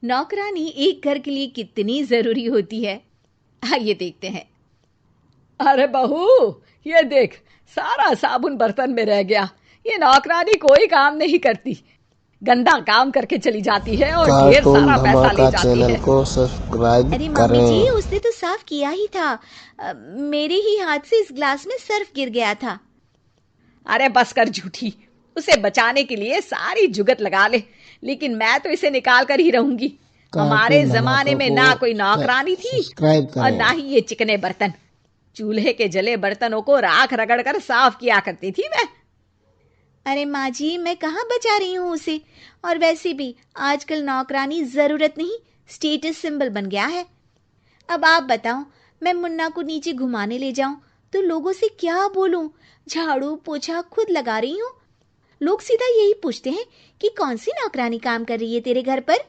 नौकरानी एक घर के लिए कितनी जरूरी होती है, आइए देखते हैं। अरे बहू, ये देख, सारा साबुन बर्तन में रह गया। ये नौकरानी कोई काम नहीं करती, गंदा काम करके चली जाती है और ढेर कार्टून सारा पैसा ले धमाका जाती चैनल है। को सब्सक्राइब अरे मम्मी जी, करें। उसने तो साफ किया ही था। मेरे ही हाथ से इस ग्लास में सर्फ गिर गया था। अरे बस कर झूठी, उसे बचाने के लिए सारी जुगत लगा ले, लेकिन मैं तो इसे निकाल कर ही रहूंगी। हमारे कार्टून जमाने धमाका में को ना कोई नौकरानी थी सब्सक्राइब और ना करें। ही ये चिकने बर्तन। चूल्हे के जले बर्तनों को राख रगड़ कर साफ किया करती थी मैं। अरे माँ जी, मैं कहाँ बचा रही हूँ उसे। और वैसे भी आजकल नौकरानी जरूरत नहीं, स्टेटस सिंबल बन गया है। अब आप बताओ, मैं मुन्ना को नीचे घुमाने ले जाऊं तो लोगों से क्या बोलूं? झाड़ू पोछा खुद लगा रही हूँ। लोग सीधा यही पूछते हैं कि कौन सी नौकरानी काम कर रही है तेरे घर पर।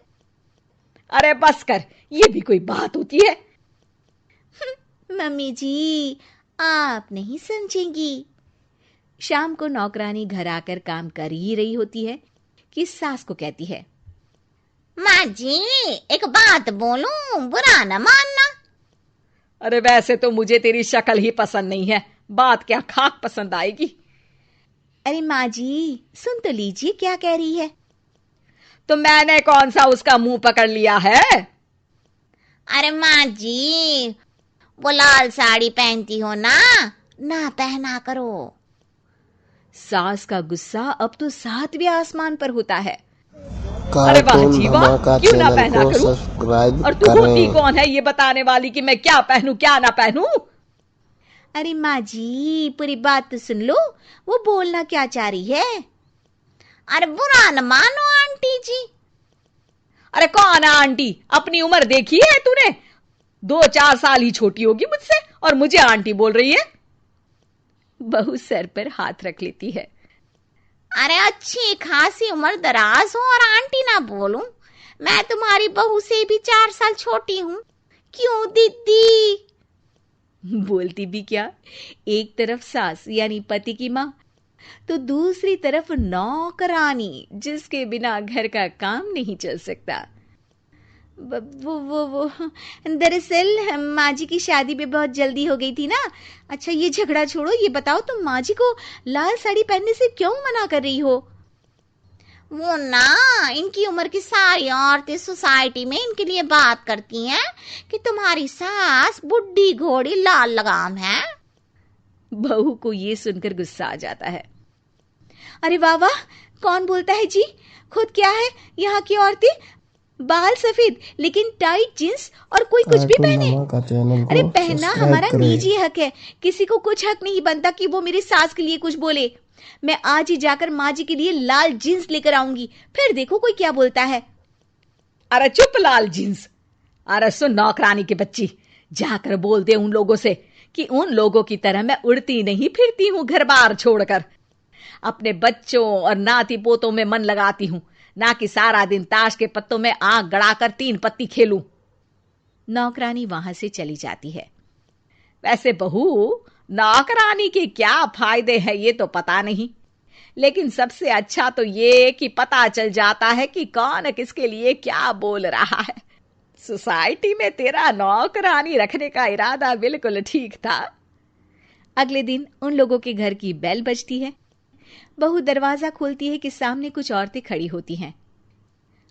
अरे बस कर, ये भी कोई बात होती है? मम्मी जी, आप नहीं समझेंगी। शाम को नौकरानी घर आकर काम कर ही रही होती है कि सास को कहती है, माँ जी, एक बात बोलूं, बुरा न मानना। अरे वैसे तो मुझे तेरी शक्ल ही पसंद नहीं है, बात क्या खाक पसंद आएगी। अरे माँ जी, सुन तो लीजिए क्या कह रही है। तो मैंने कौन सा उसका मुंह पकड़ लिया है? अरे माँ जी, वो लाल साड़ी पहनती हो ना, ना पहना करो। सास का गुस्सा अब तो 7वें आसमान पर होता है। अरे वाह कार्टून जीवा, धमाका क्यों ना चैनल पहना को करूं? सब्सक्राइब और तू होती करें। कौन है ये बताने वाली कि मैं क्या पहनूं क्या ना पहनूं? अरे माँ जी, पूरी बात तो सुन लो, वो बोलना क्या चाह रही है। अरे बुरा न मानो आंटी जी। अरे कौन है आंटी? अपनी उम्र देखी है तूने? 2-4 साल ही छोटी होगी मुझसे और मुझे आंटी बोल रही है। बहू सर पर हाथ रख लेती है। अरे अच्छी खासी उम्र दराज हो और आंटी ना बोलूं। मैं तुम्हारी बहू से भी 4 साल छोटी हूँ। क्यों दीदी? बोलती भी क्या, एक तरफ सास यानी पति की माँ, तो दूसरी तरफ नौकरानी जिसके बिना घर का काम नहीं चल सकता। वो दरअसल माँ जी की शादी भी बहुत जल्दी हो गई थी ना। अच्छा ये झगड़ा छोड़ो, ये बताओ तुम माँ जी को लाल साड़ी पहनने से क्यों मना कर रही हो? वो ना, इनकी उम्र की सारी औरतें सोसाइटी में इनके लिए बात करती हैं कि तुम्हारी सास बुढ़ी घोड़ी लाल लगाम है। बहू को ये सुनकर गुस्सा आ जाता है। अरे वाह वाह, कौन बोलता है जी? खुद क्या है यहाँ की औरतें, बाल सफेद लेकिन टाइट जींस और कोई कुछ भी कार्टून पहने। धमाका चैनल अरे को पहनना सब्सक्राइब हमारा करें। निजी हक है, किसी को कुछ हक नहीं बनता कि वो मेरी सास के लिए कुछ बोले। मैं आज ही जाकर माँ जी के लिए लाल जींस लेकर आऊंगी, फिर देखो कोई क्या बोलता है। अरे चुप लाल जींस। अरे सुन नौकरानी की बच्ची, जाकर बोल दे उन लोगों से कि उन लोगों की तरह मैं उड़ती नहीं फिरती हूं घर बार छोड़कर। अपने बच्चों और नाती पोतों में मन लगाती हूं, ना कि सारा दिन ताश के पत्तों में आंख गड़ाकर 3 पत्ती खेलूं। नौकरानी वहां से चली जाती है। वैसे बहू, नौकरानी के क्या फायदे हैं ये तो पता नहीं, लेकिन सबसे अच्छा तो ये कि पता चल जाता है कि कौन किसके लिए क्या बोल रहा है। सोसाइटी में तेरा नौकरानी रखने का इरादा बिल्कुल ठीक था। अगले दिन उन लोगों के घर की बेल बजती है। बहू दरवाजा खोलती है कि सामने कुछ औरतें खड़ी होती हैं।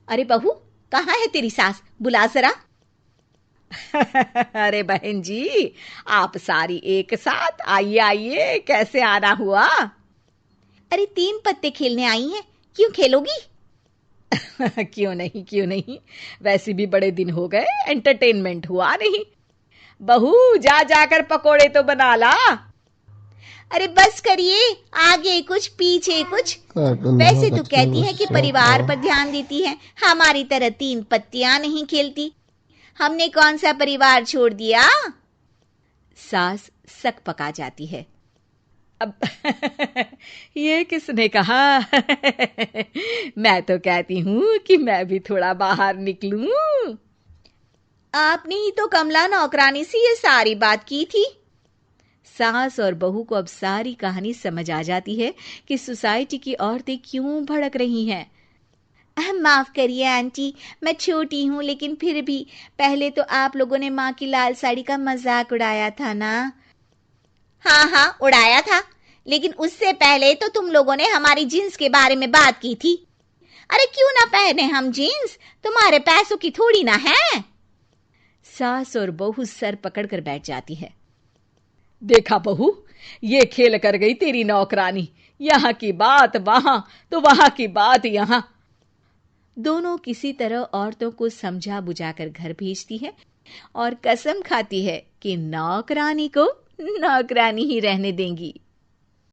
अरे बहू, कहाँ है तेरी सास? बुला जरा। अरे बहन जी, आप सारी एक साथ आइए आइए, कैसे आना हुआ? अरे 3 पत्ते खेलने आई हैं, क्यों खेलोगी? क्यों नहीं क्यों नहीं, वैसे भी बड़े दिन हो गए, एंटरटेनमेंट हुआ नहीं। बहू जा जाकर पकोड़े तो बना ला। अरे बस करिए, आगे कुछ पीछे कुछ। कार्टून वैसे धमाका तो कहती चैनल है कि को परिवार पर ध्यान देती है, हमारी तरह 3 पत्तियां नहीं खेलती। हमने कौन सा परिवार छोड़ दिया? सास सक पका जाती है। अब ये किसने कहा? मैं तो कहती हूं कि मैं भी थोड़ा बाहर निकलूं। आपने ही तो कमला नौकरानी से ये सारी बात की थी। सास और बहू को अब सारी कहानी समझ आ जाती है कि सोसाइटी की औरतें क्यों भड़क रही हैं। माफ करिए आंटी, मैं छोटी हूँ, लेकिन फिर भी पहले तो आप लोगों ने माँ की लाल साड़ी का मजाक उड़ाया था ना। हाँ हाँ उड़ाया था, लेकिन उससे पहले तो तुम लोगों ने हमारी जीन्स के बारे में बात की थी। अरे क्यों ना पहने हम जीन्स, तुम्हारे पैसों की थोड़ी ना है। सास और बहू सर पकड़कर बैठ जाती है। देखा बहू, ये खेल कर गई तेरी नौकरानी, यहाँ की बात वहां तो वहां की बात यहाँ। दोनों किसी तरह औरतों को समझा बुझाकर घर भेजती है और कसम खाती है कि नौकरानी को नौकरानी ही रहने देंगी।